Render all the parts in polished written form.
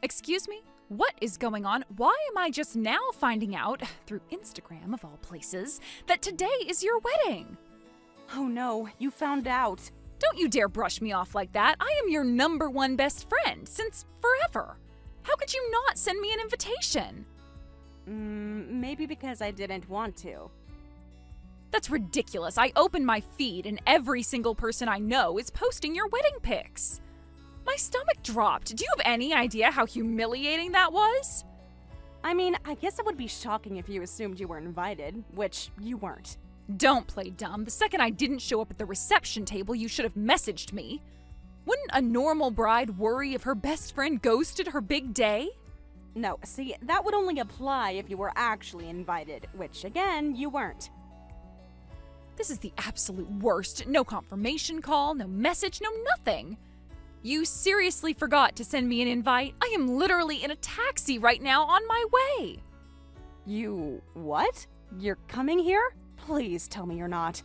Excuse me? What is going on? Why am I just now finding out, through Instagram of all places, that today is your wedding? Oh no, you found out. Don't you dare brush me off like that. I am your #1 best friend since forever. How could you not send me an invitation? Maybe because I didn't want to. That's ridiculous. I open my feed and every single person I know is posting your wedding pics. My stomach dropped. Do you have any idea how humiliating that was? I mean, I guess it would be shocking if you assumed you were invited, which you weren't. Don't play dumb. The second I didn't show up at the reception table, you should have messaged me. Wouldn't a normal bride worry if her best friend ghosted her big day? No, see, that would only apply if you were actually invited, which, again, you weren't. This is the absolute worst. No confirmation call, no message, no nothing. You seriously forgot to send me an invite? I am literally in a taxi right now on my way. You what? You're coming here? Please tell me you're not.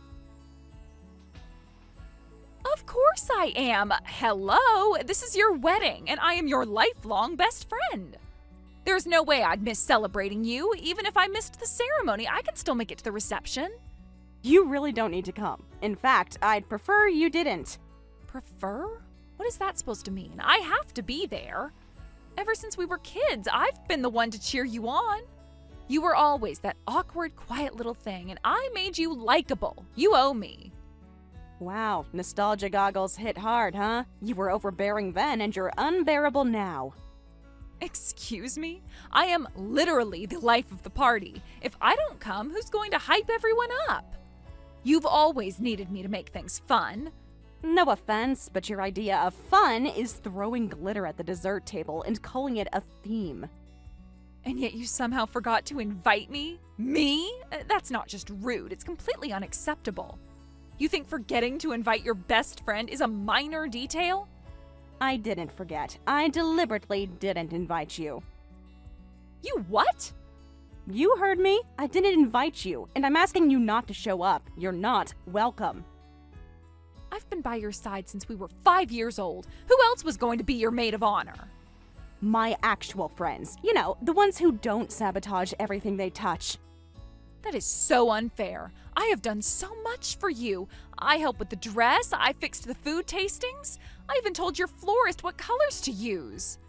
Of course I am. Hello, this is your wedding, and I am your lifelong best friend. There's no way I'd miss celebrating you. Even if I missed the ceremony, I can still make it to the reception. You really don't need to come. In fact, I'd prefer you didn't. Prefer? What is that supposed to mean? I have to be there. Ever since we were kids, I've been the one to cheer you on. You were always that awkward, quiet little thing, and I made you likable. You owe me. Wow, nostalgia goggles hit hard, huh? You were overbearing then, and you're unbearable now. Excuse me? I am literally the life of the party. If I don't come, who's going to hype everyone up? You've always needed me to make things fun. No offense, but your idea of fun is throwing glitter at the dessert table and calling it a theme. And yet you somehow forgot to invite me? Me? That's not just rude, it's completely unacceptable. You think forgetting to invite your best friend is a minor detail? I didn't forget. I deliberately didn't invite you. You what? You heard me. I didn't invite you, and I'm asking you not to show up. You're not welcome. I've been by your side since we were 5 years old. Who else was going to be your maid of honor? My actual friends. You know, the ones who don't sabotage everything they touch. That is so unfair. I have done so much for you. I helped with the dress, I fixed the food tastings, I even told your florist what colors to use.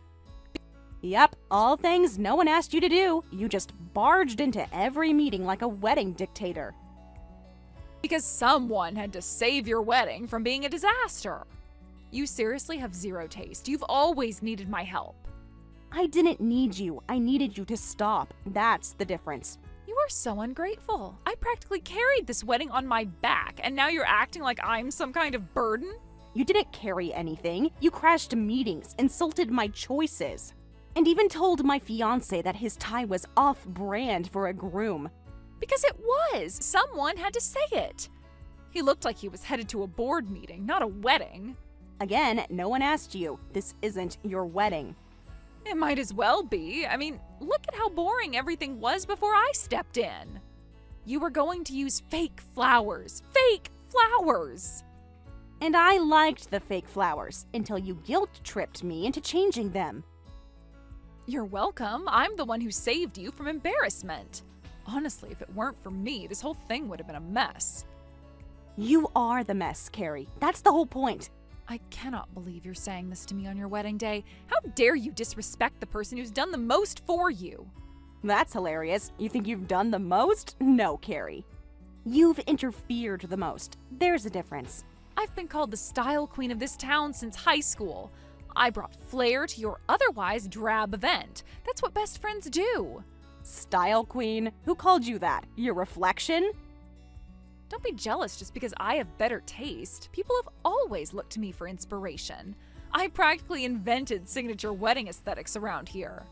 Yep, all things no one asked you to do. You just barged into every meeting like a wedding dictator. Because someone had to save your wedding from being a disaster. You seriously have zero taste. You've always needed my help. I didn't need you. I needed you to stop. That's the difference. You are so ungrateful. I practically carried this wedding on my back, and now you're acting like I'm some kind of burden? You didn't carry anything. You crashed meetings, insulted my choices, and even told my fiancé that his tie was off-brand for a groom. Because it was. Someone had to say it. He looked like he was headed to a board meeting, not a wedding. Again, no one asked you. This isn't your wedding. It might as well be. I mean, look at how boring everything was before I stepped in. You were going to use fake flowers. Fake flowers! And I liked the fake flowers until you guilt-tripped me into changing them. You're welcome. I'm the one who saved you from embarrassment. Honestly, if it weren't for me, this whole thing would have been a mess. You are the mess, Carrie. That's the whole point. I cannot believe you're saying this to me on your wedding day. How dare you disrespect the person who's done the most for you? That's hilarious. You think you've done the most? No, Carrie. You've interfered the most. There's a difference. I've been called the style queen of this town since high school. I brought flair to your otherwise drab event. That's what best friends do. Style queen? Who called you that? Your reflection? Don't be jealous just because I have better taste. People have always looked to me for inspiration. I practically invented signature wedding aesthetics around here.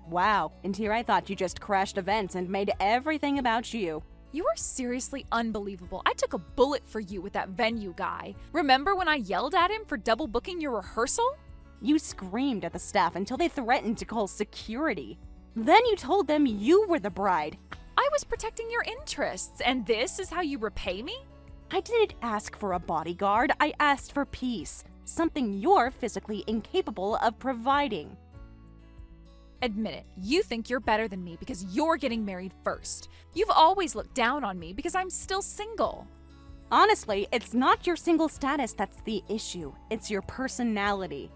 Wow, and here I thought you just crashed events and made everything about you. You are seriously unbelievable. I took a bullet for you with that venue guy. Remember when I yelled at him for double booking your rehearsal? You screamed at the staff until they threatened to call security. Then you told them you were the bride. I was protecting your interests, and this is how you repay me? I didn't ask for a bodyguard. I asked for peace, something you're physically incapable of providing. Admit it, you think you're better than me because you're getting married first. You've always looked down on me because I'm still single. Honestly, it's not your single status that's the issue. It's your personality.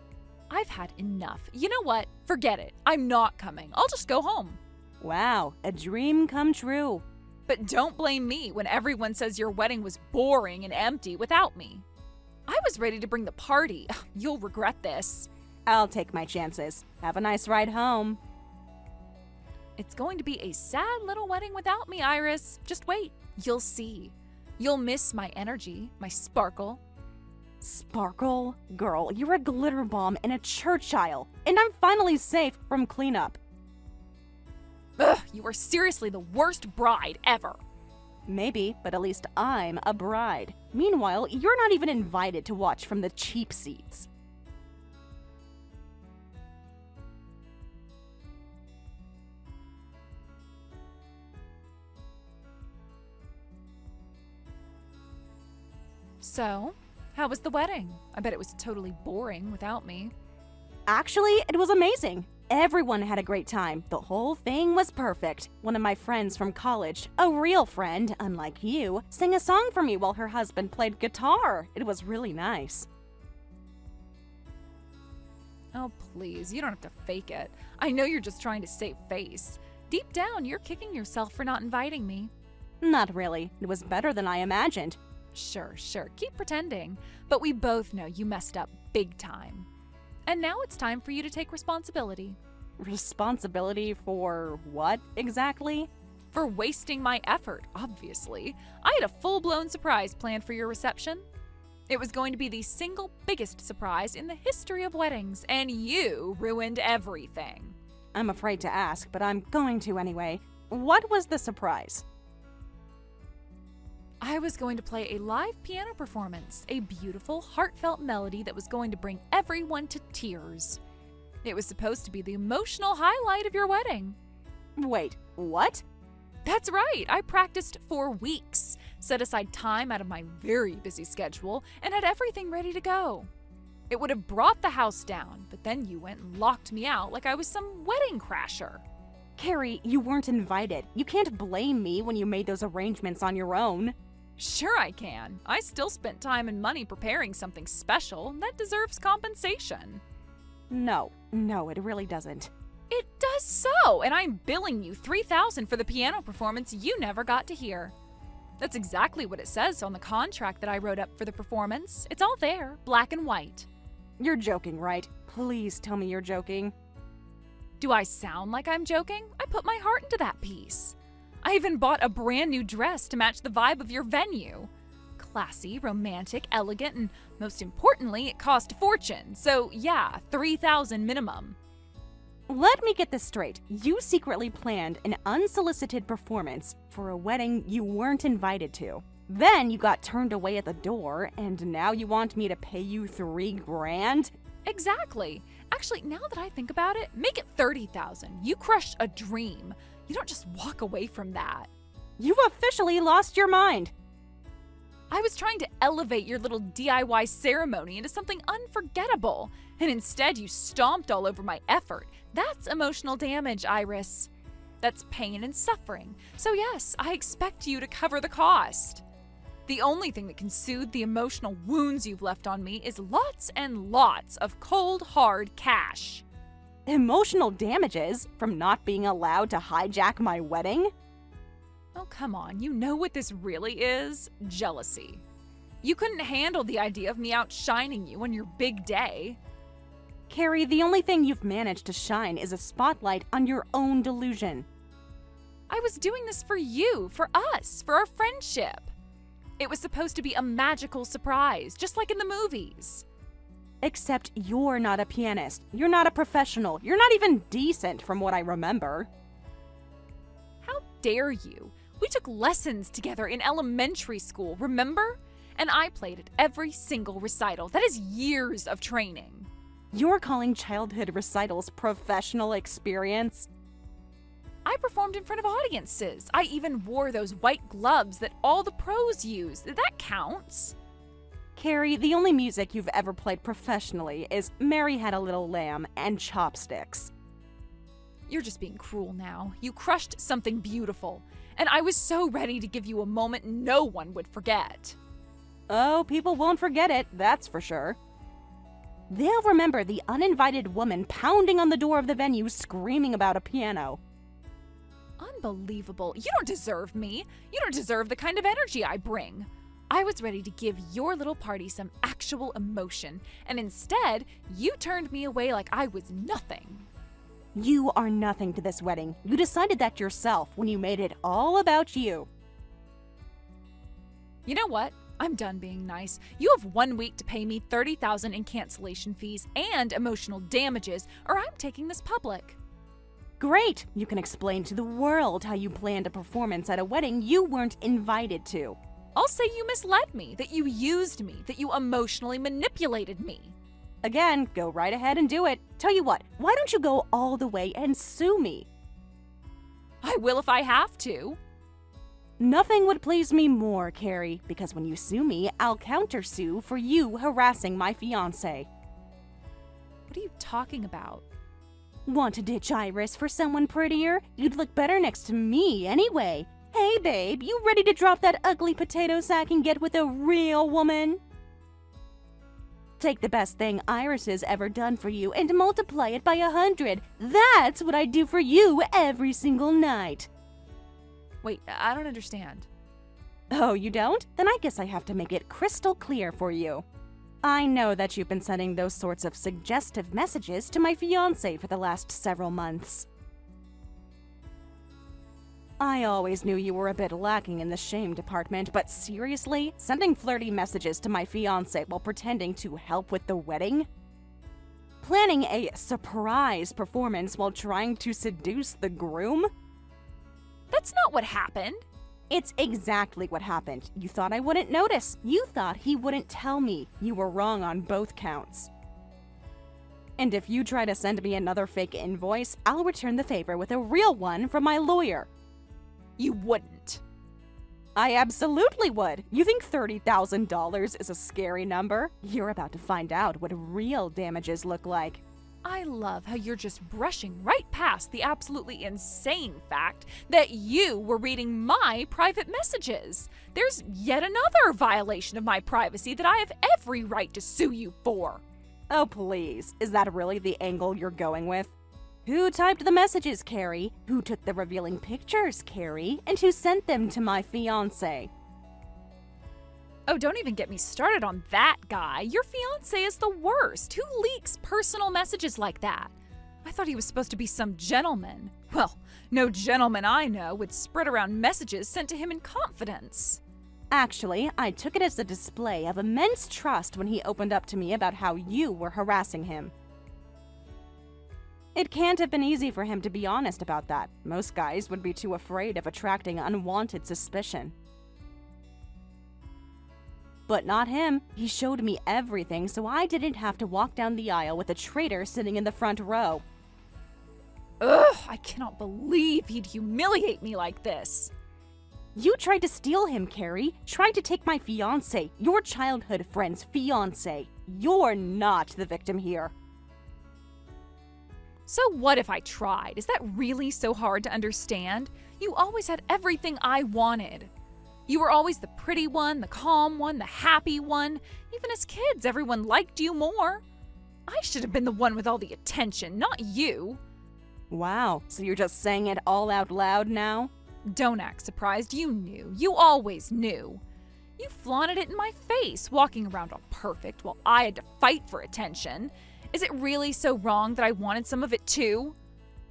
I've had enough. You know what? Forget it. I'm not coming. I'll just go home. Wow, a dream come true. But don't blame me when everyone says your wedding was boring and empty without me. I was ready to bring the party. You'll regret this. I'll take my chances. Have a nice ride home. It's going to be a sad little wedding without me, Iris. Just wait. You'll see. You'll miss my energy, my sparkle. Sparkle? Girl, you're a glitter bomb in a church aisle, and I'm finally safe from cleanup. Ugh, you are seriously the worst bride ever. Maybe, but at least I'm a bride. Meanwhile, you're not even invited to watch from the cheap seats. So, how was the wedding? I bet it was totally boring without me. Actually, it was amazing. Everyone had a great time. The whole thing was perfect. One of my friends from college, a real friend, unlike you, sang a song for me while her husband played guitar. It was really nice. Oh, please, you don't have to fake it. I know you're just trying to save face. Deep down, you're kicking yourself for not inviting me. Not really. It was better than I imagined. Sure, keep pretending. But we both know you messed up big time. And now it's time for you to take responsibility. Responsibility for what exactly? For wasting my effort, obviously. I had a full-blown surprise planned for your reception. It was going to be the single biggest surprise in the history of weddings, and you ruined everything. I'm afraid to ask, but I'm going to anyway. What was the surprise? I was going to play a live piano performance, a beautiful, heartfelt melody that was going to bring everyone to tears. It was supposed to be the emotional highlight of your wedding. Wait, what? That's right, I practiced for weeks, set aside time out of my very busy schedule, and had everything ready to go. It would have brought the house down, but then you went and locked me out like I was some wedding crasher. Carrie, you weren't invited. You can't blame me when you made those arrangements on your own. Sure I can. I still spent time and money preparing something special that deserves compensation. No, it really doesn't. It does so, and I'm billing you $3,000 for the piano performance you never got to hear. That's exactly what it says on the contract that I wrote up for the performance. It's all there, black and white. You're joking, right? Please tell me you're joking. Do I sound like I'm joking? I put my heart into that piece. I even bought a brand new dress to match the vibe of your venue. Classy, romantic, elegant, and most importantly, it cost a fortune. So yeah, $3,000 minimum. Let me get this straight. You secretly planned an unsolicited performance for a wedding you weren't invited to. Then you got turned away at the door, and now you want me to pay you $3,000? Exactly. Actually, now that I think about it, make it $30,000. You crushed a dream. You don't just walk away from that. You've officially lost your mind. I was trying to elevate your little DIY ceremony into something unforgettable, and instead you stomped all over my effort. That's emotional damage, Iris. That's pain and suffering. So yes, I expect you to cover the cost. The only thing that can soothe the emotional wounds you've left on me is lots and lots of cold, hard cash. Emotional damages from not being allowed to hijack my wedding? Oh, come on. You know what this really is? Jealousy. You couldn't handle the idea of me outshining you on your big day. Carrie, the only thing you've managed to shine is a spotlight on your own delusion. I was doing this for you, for us, for our friendship. It was supposed to be a magical surprise, just like in the movies. Except you're not a pianist. You're not a professional. You're not even decent from what I remember. How dare you? We took lessons together in elementary school, remember? And I played at every single recital. That is years of training. You're calling childhood recitals professional experience? I performed in front of audiences. I even wore those white gloves that all the pros use. That counts. Carrie, the only music you've ever played professionally is Mary Had a Little Lamb and Chopsticks. You're just being cruel now. You crushed something beautiful, and I was so ready to give you a moment no one would forget. Oh, people won't forget it, that's for sure. They'll remember the uninvited woman pounding on the door of the venue screaming about a piano. Unbelievable. You don't deserve me. You don't deserve the kind of energy I bring. I was ready to give your little party some actual emotion, and instead, you turned me away like I was nothing. You are nothing to this wedding. You decided that yourself when you made it all about you. You know what? I'm done being nice. You have 1 week to pay me $30,000 in cancellation fees and emotional damages, or I'm taking this public. Great! You can explain to the world how you planned a performance at a wedding you weren't invited to. I'll say you misled me, that you used me, that you emotionally manipulated me. Again, go right ahead and do it. Tell you what, why don't you go all the way and sue me? I will if I have to. Nothing would please me more, Carrie, because when you sue me, I'll countersue for you harassing my fiancé. What are you talking about? Want to ditch Iris for someone prettier? You'd look better next to me anyway. Hey, babe, you ready to drop that ugly potato sack and get with a real woman? Take the best thing Iris has ever done for you and multiply it by 100. That's what I do for you every single night. Wait, I don't understand. Oh, you don't? Then I guess I have to make it crystal clear for you. I know that you've been sending those sorts of suggestive messages to my fiancé for the last several months. I always knew you were a bit lacking in the shame department, but seriously? Sending flirty messages to my fiancé while pretending to help with the wedding? Planning a surprise performance while trying to seduce the groom? That's not what happened. It's exactly what happened. You thought I wouldn't notice. You thought he wouldn't tell me. You were wrong on both counts. And if you try to send me another fake invoice, I'll return the favor with a real one from my lawyer. You wouldn't. I absolutely would. You think $30,000 is a scary number? You're about to find out what real damages look like. I love how you're just brushing right past the absolutely insane fact that you were reading my private messages. There's yet another violation of my privacy that I have every right to sue you for. Oh, please. Is that really the angle you're going with? Who typed the messages, Carrie? Who took the revealing pictures, Carrie? And who sent them to my fiancé? Oh, don't even get me started on that guy. Your fiancé is the worst. Who leaks personal messages like that? I thought he was supposed to be some gentleman. Well, no gentleman I know would spread around messages sent to him in confidence. Actually, I took it as a display of immense trust when he opened up to me about how you were harassing him. It can't have been easy for him to be honest about that. Most guys would be too afraid of attracting unwanted suspicion. But not him. He showed me everything, so I didn't have to walk down the aisle with a traitor sitting in the front row. Ugh, I cannot believe he'd humiliate me like this. You tried to steal him, Carrie. Tried to take my fiancé, your childhood friend's fiancé. You're not the victim here. So what if I tried? Is that really so hard to understand? You always had everything I wanted. You were always the pretty one, the calm one, the happy one. Even as kids, everyone liked you more. I should have been the one with all the attention, not you. Wow, so you're just saying it all out loud now? Don't act surprised. You knew. You always knew. You flaunted it in my face, walking around all perfect while I had to fight for attention. Is it really so wrong that I wanted some of it too?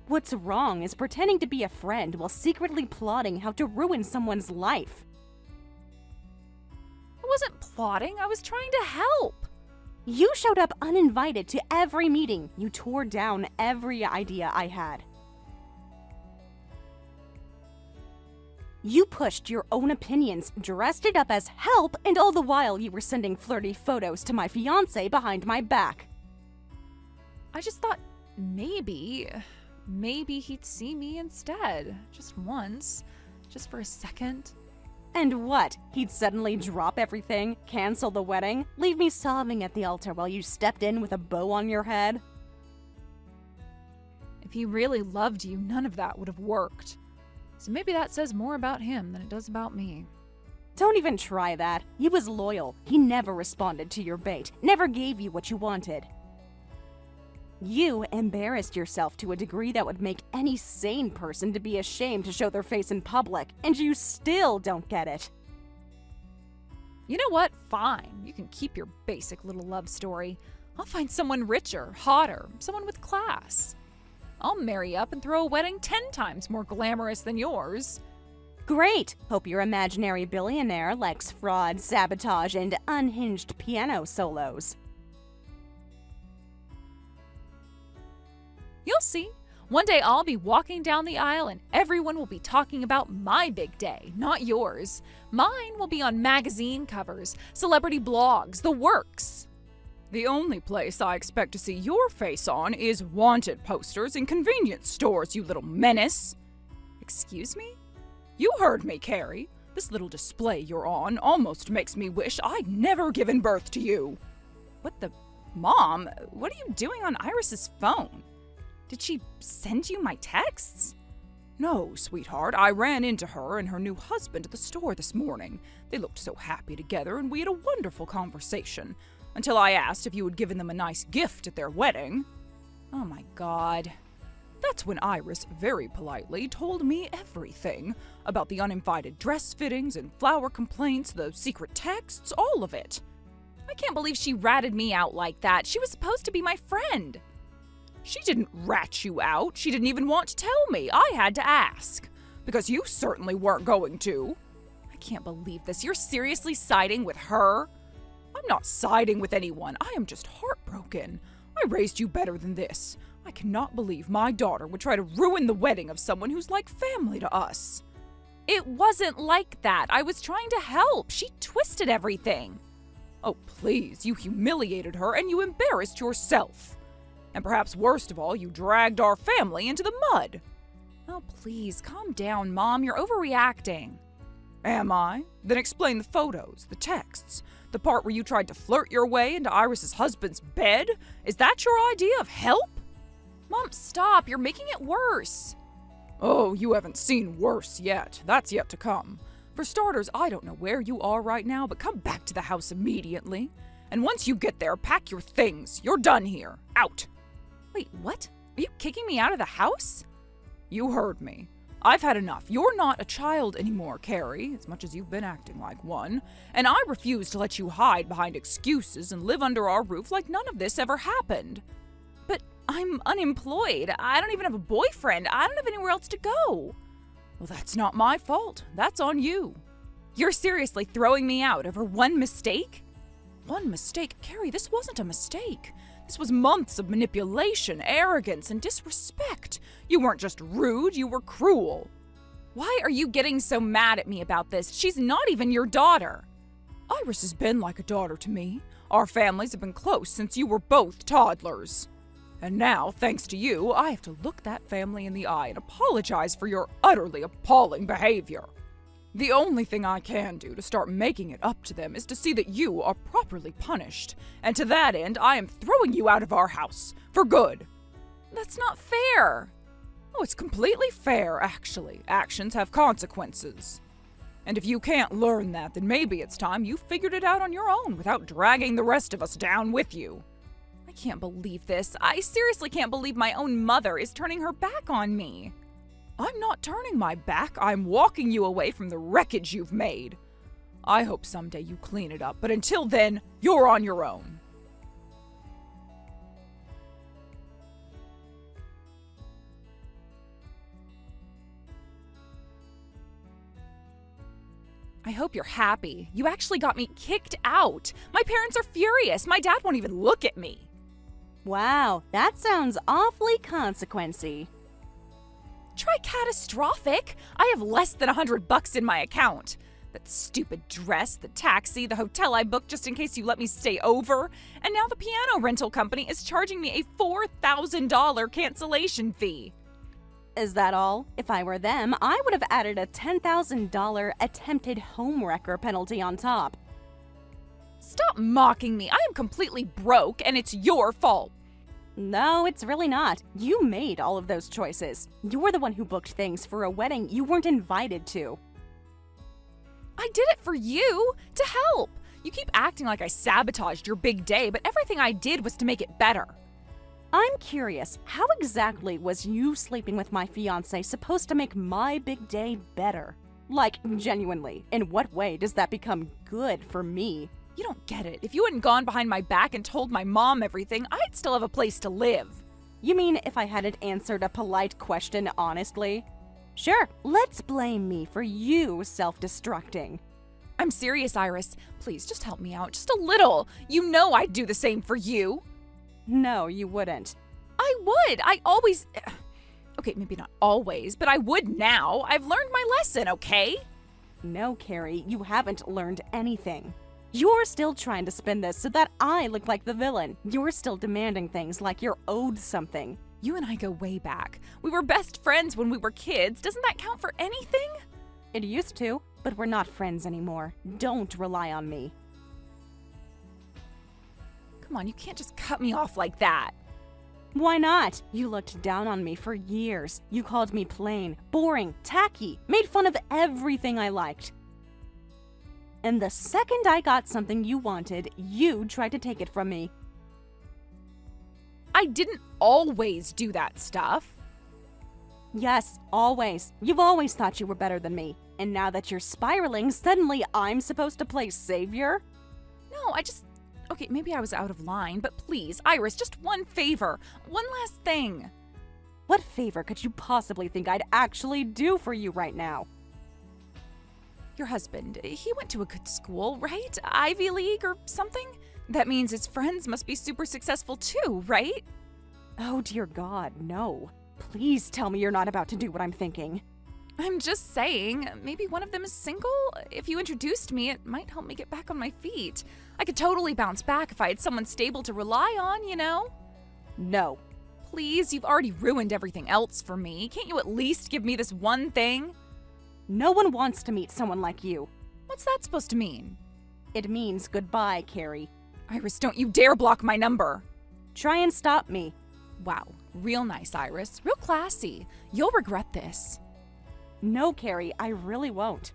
What's wrong is pretending to be a friend while secretly plotting how to ruin someone's life. I wasn't plotting. I was trying to help. You showed up uninvited to every meeting. You tore down every idea I had. You pushed your own opinions, dressed it up as help, and all the while you were sending flirty photos to my fiancé behind my back. I just thought maybe he'd see me instead. Just once. Just for a second. And what? He'd suddenly drop everything, cancel the wedding, leave me sobbing at the altar while you stepped in with a bow on your head? If If he really loved you, none of that would have worked. So maybe that says more about him than it does about me. Don't even try that. He was loyal. He never responded to your bait, never gave you what you wanted. You embarrassed yourself to a degree that would make any sane person to be ashamed to show their face in public, and you still don't get it. You know what? Fine. You can keep your basic little love story. I'll find someone richer, hotter, someone with class. I'll marry up and throw a wedding 10 times more glamorous than yours. Great! Hope your imaginary billionaire likes fraud, sabotage, and unhinged piano solos. You'll see. One day I'll be walking down the aisle and everyone will be talking about my big day, not yours. Mine will be on magazine covers, celebrity blogs, the works. The only place I expect to see your face on is wanted posters in convenience stores, you little menace. Excuse me? You heard me, Carrie. This little display you're on almost makes me wish I'd never given birth to you. What the? Mom, what are you doing on Iris's phone? Did she send you my texts? No, sweetheart. I ran into her and her new husband at the store this morning. They looked so happy together and we had a wonderful conversation. Until I asked if you had given them a nice gift at their wedding. Oh my God. That's when Iris very politely told me everything about the uninvited dress fittings and flower complaints, the secret texts, all of it. I can't believe she ratted me out like that. She was supposed to be my friend. She didn't rat you out. She didn't even want to tell me. I had to ask. Because you certainly weren't going to. I can't believe this. You're seriously siding with her? I'm not siding with anyone. I am just heartbroken. I raised you better than this. I cannot believe my daughter would try to ruin the wedding of someone who's like family to us. It wasn't like that. I was trying to help. She twisted everything. Oh, please. You humiliated her and you embarrassed yourself. And perhaps worst of all, you dragged our family into the mud. Oh, please, calm down, Mom. You're overreacting. Am I? Then explain the photos, the texts, the part where you tried to flirt your way into Iris's husband's bed? Is that your idea of help? Mom, stop. You're making it worse. Oh, you haven't seen worse yet. That's yet to come. For starters, I don't know where you are right now, but come back to the house immediately. And once you get there, pack your things. You're done here. Out. Wait, what? Are you kicking me out of the house? You heard me. I've had enough. You're not a child anymore, Carrie, as much as you've been acting like one. And I refuse to let you hide behind excuses and live under our roof like none of this ever happened. But I'm unemployed. I don't even have a boyfriend. I don't have anywhere else to go. Well, that's not my fault. That's on you. You're seriously throwing me out over one mistake? One mistake? Carrie, this wasn't a mistake. This was months of manipulation, arrogance, and disrespect. You weren't just rude, you were cruel. Why are you getting so mad at me about this? She's not even your daughter. Iris has been like a daughter to me. Our families have been close since you were both toddlers. And now, thanks to you, I have to look that family in the eye and apologize for your utterly appalling behavior. The only thing I can do to start making it up to them is to see that you are properly punished. And to that end, I am throwing you out of our house. For good. That's not fair. Oh, it's completely fair, actually. Actions have consequences. And if you can't learn that, then maybe it's time you figured it out on your own without dragging the rest of us down with you. I can't believe this. I seriously can't believe my own mother is turning her back on me. I'm not turning my back. I'm walking you away from the wreckage you've made. I hope someday you clean it up, but until then, you're on your own. I hope you're happy. You actually got me kicked out. My parents are furious. My dad won't even look at me. Wow, that sounds awfully consequency. Try catastrophic. I have less than $100 in my account. That stupid dress, the taxi, the hotel I booked just in case you let me stay over, and now the piano rental company is charging me a $4,000 cancellation fee. Is that all? If I were them, I would have added a $10,000 attempted homewrecker penalty on top. Stop mocking me. I am completely broke, and it's your fault. No, it's really not. You made all of those choices. You're the one who booked things for a wedding you weren't invited to. I did it for you, to help. You keep acting like I sabotaged your big day, but everything I did was to make it better. I'm curious, how exactly was you sleeping with my fiancé supposed to make my big day better? Like, genuinely, in what way does that become good for me? You don't get it. If you hadn't gone behind my back and told my mom everything, I'd still have a place to live. You mean if I hadn't answered a polite question honestly? Sure, let's blame me for you self-destructing. I'm serious, Iris. Please, just help me out, just a little. You know I'd do the same for you. No, you wouldn't. I would. I always... Okay, maybe not always, but I would now. I've learned my lesson, okay? No, Carrie, you haven't learned anything. You're still trying to spin this so that I look like the villain. You're still demanding things like you're owed something. You and I go way back. We were best friends when we were kids. Doesn't that count for anything? It used to, but we're not friends anymore. Don't rely on me. Come on, you can't just cut me off like that. Why not? You looked down on me for years. You called me plain, boring, tacky, made fun of everything I liked. And the second I got something you wanted, you tried to take it from me. I didn't always do that stuff. Yes, always. You've always thought you were better than me. And now that you're spiraling, suddenly I'm supposed to play savior? No, Okay, maybe I was out of line, but please, Iris, just one favor. One last thing. What favor could you possibly think I'd actually do for you right now? Your husband, he went to a good school, right? Ivy League or something? That means his friends must be super successful too, right? Oh dear God, no. Please tell me you're not about to do what I'm thinking. I'm just saying, maybe one of them is single? If you introduced me, it might help me get back on my feet. I could totally bounce back if I had someone stable to rely on, you know? No. Please, you've already ruined everything else for me. Can't you at least give me this one thing? No one wants to meet someone like you. What's that supposed to mean? It means goodbye, Carrie. Iris, don't you dare block my number. Try and stop me. Wow, real nice, Iris. Real classy. You'll regret this. No, Carrie, I really won't.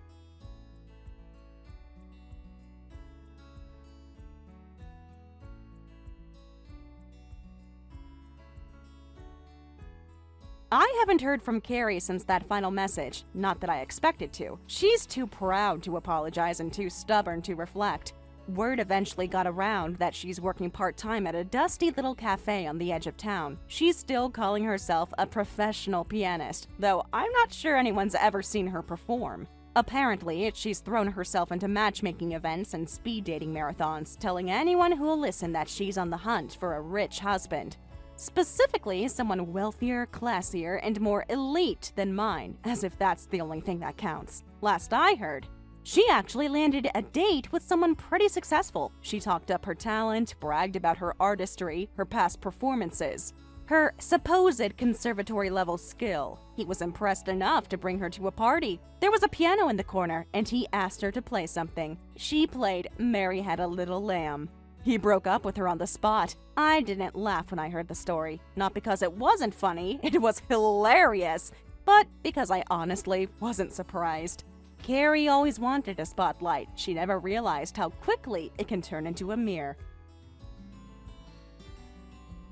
I haven't heard from Carrie since that final message. Not that I expected to. She's too proud to apologize and too stubborn to reflect. Word eventually got around that she's working part-time at a dusty little cafe on the edge of town. She's still calling herself a professional pianist, though I'm not sure anyone's ever seen her perform. Apparently, she's thrown herself into matchmaking events and speed dating marathons, telling anyone who'll listen that she's on the hunt for a rich husband. Specifically, someone wealthier, classier, and more elite than mine, as if that's the only thing that counts. Last I heard, she actually landed a date with someone pretty successful. She talked up her talent, bragged about her artistry, her past performances, her supposed conservatory-level skill. He was impressed enough to bring her to a party. There was a piano in the corner, and he asked her to play something. She played Mary Had a Little Lamb. He broke up with her on the spot. I didn't laugh when I heard the story. Not because it wasn't funny, it was hilarious, but because I honestly wasn't surprised. Carrie always wanted a spotlight. She never realized how quickly it can turn into a mirror.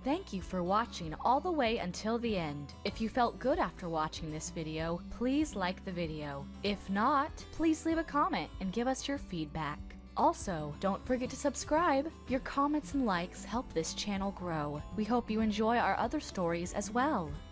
Thank you for watching all the way until the end. If you felt good after watching this video, please like the video. If not, please leave a comment and give us your feedback. Also, don't forget to subscribe. Your comments and likes help this channel grow. We hope you enjoy our other stories as well.